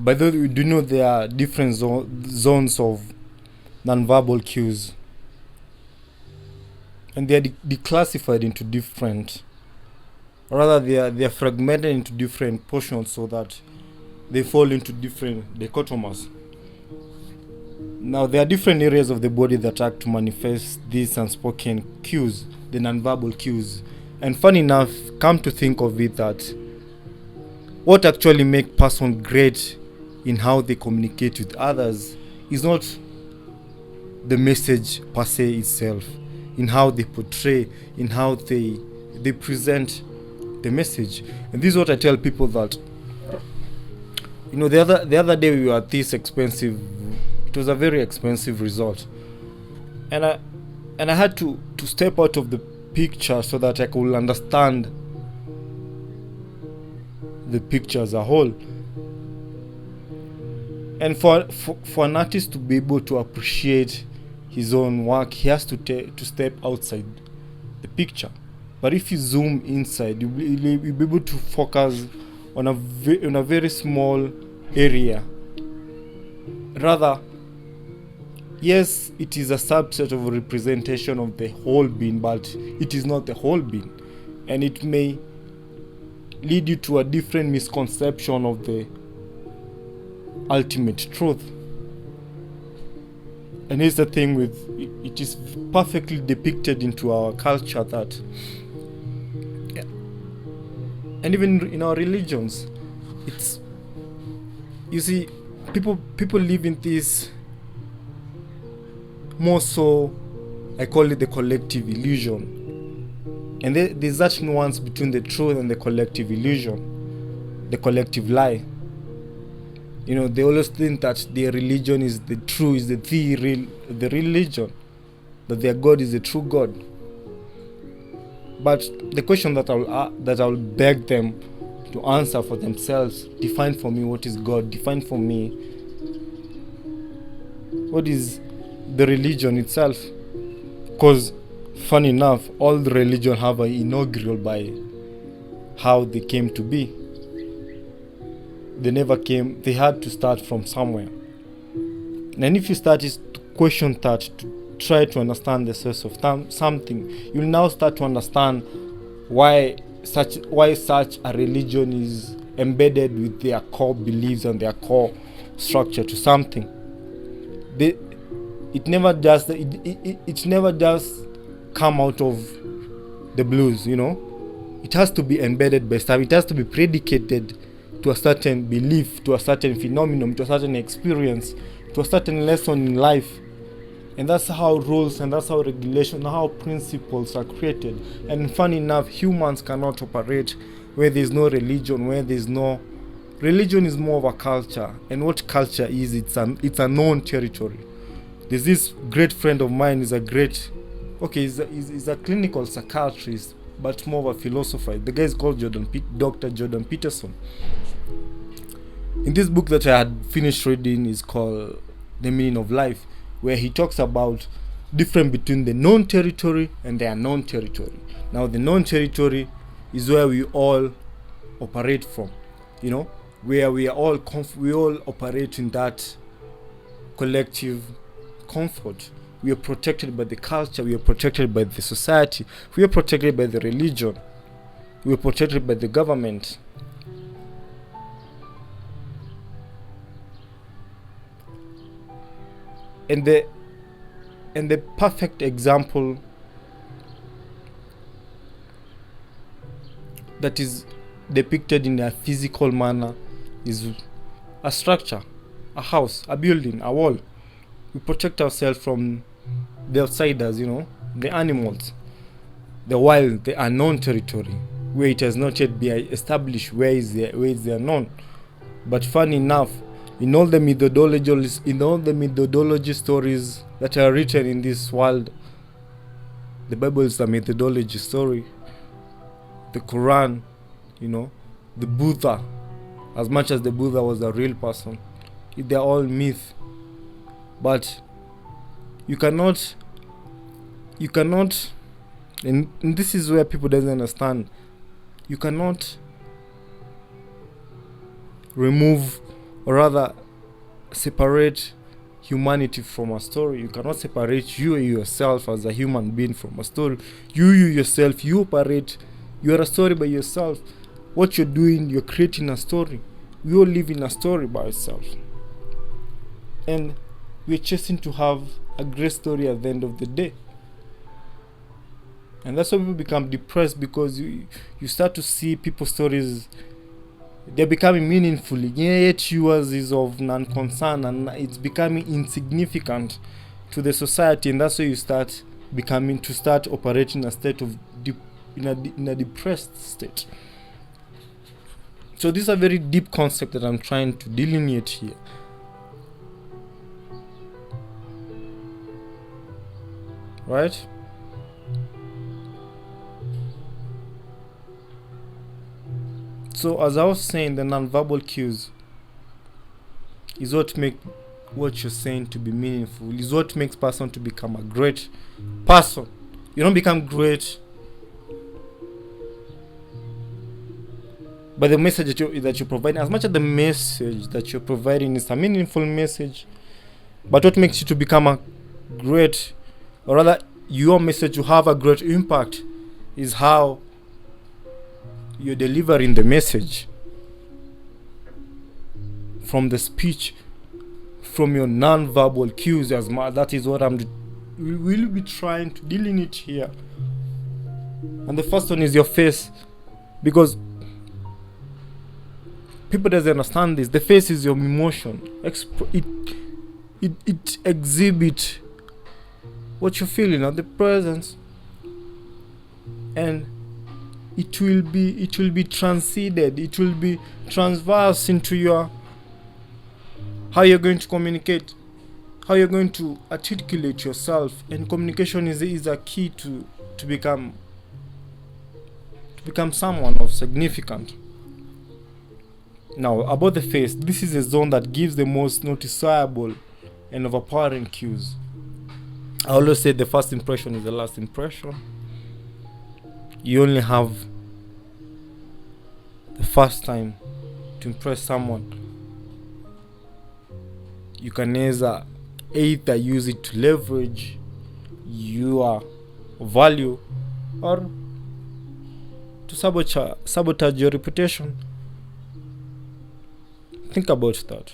By the way, we do know there are different zones of nonverbal cues, and they are declassified into different, rather they are fragmented into different portions so that they fall into different dichotomies. Now, there are different areas of the body that act to manifest these unspoken cues, the nonverbal cues. And funny enough, come to think of it, that what actually makes person great in how they communicate with others is not the message per se itself, in how they portray, in how they present the message. And this is what I tell people, that the other day we were at this expensive, it was a very expensive resort, and I had to step out of the picture so that I could understand the picture as a whole. And for an artist to be able to appreciate his own work, he has to step outside the picture. But if you zoom inside, you'll be able to focus on a very small area. Rather, yes, it is a subset of a representation of the whole being, but it is not the whole being, and it may lead you to a different misconception of the ultimate truth. And here's the thing with it is perfectly depicted into our culture, that, and even in our religions, it's, you see, people live in this, more so I call it the collective illusion. And there's that nuance between the truth and the collective illusion, the collective lie. They always think that their religion is the true, is the religion, that their God is the true God. But the question that I'll beg them to answer for themselves: define for me what is God. Define for me what is the religion itself. Because, funny enough, all the religion have an inaugural by how they came to be. They had to start from somewhere. And if you start to question that, to try to understand the source of something, you'll now start to understand why such a religion is embedded with their core beliefs and their core structure to something. It never does come out of the blues. It has to be embedded by stuff. It has to be predicated to a certain belief, to a certain phenomenon, to a certain experience, to a certain lesson in life. And that's how rules, and that's how regulation, how principles are created. And funny enough, humans cannot operate where there's no religion, where there's no... Religion is more of a culture. And what culture is, it's a known territory. There's this great friend of mine, he's a clinical psychiatrist, but more of a philosopher. The guy is called Dr. Jordan Peterson. In this book that I had finished reading is called The Meaning of Life, where he talks about difference between the known territory and the unknown territory. Now, the known territory is where we all operate from, where we all operate in that collective comfort. We are protected by the culture, we are protected by the society, we are protected by the religion, we are protected by the government. And the perfect example that is depicted in a physical manner is a structure, a house, a building, a wall. We protect ourselves from the outsiders, the animals, the wild, the unknown territory, where it has not yet been established, where is the unknown. But funny enough, in all the methodology stories that are written in this world, the Bible is a methodology story. The Quran, the Buddha, as much as the Buddha was a real person, they're all myth. But you cannot, and this is where people don't understand, you cannot remove or rather separate humanity from a story. You cannot separate you yourself as a human being from a story. You yourself, you operate, you are a story by yourself. What you're doing, you're creating a story. We all live in a story by ourselves, and we're chasing to have a great story at the end of the day. And that's why people become depressed, because you start to see people's stories, they're becoming meaningful, yet yours is of non-concern, and it's becoming insignificant to the society. And that's why you start operating a state of in a depressed state. So this is a very deep concept that I'm trying to delineate here. Right? So as I was saying, the non-verbal cues is what make what you're saying to be meaningful, is what makes person to become a great person. You don't become great by the message that you provide. As much as the message that you're providing is a meaningful message, but what makes you to become a great, or rather your message to have a great impact, is how you're delivering the message, from the speech, from your non-verbal cues. That is what we will be trying to delineate here. And the first one is your face, because people doesn't understand this. The face is your emotion. It exhibits what you're feeling at the presence, and it will be transcended, it will be transverse into your how you're going to communicate, how you're going to articulate yourself. And communication is a key to become someone of significance. Now, about the face, this is a zone that gives the most noticeable and overpowering cues. I always say the first impression is the last impression. You only have the first time to impress someone. You can either use it to leverage your value, or to sabotage your reputation. Think about that,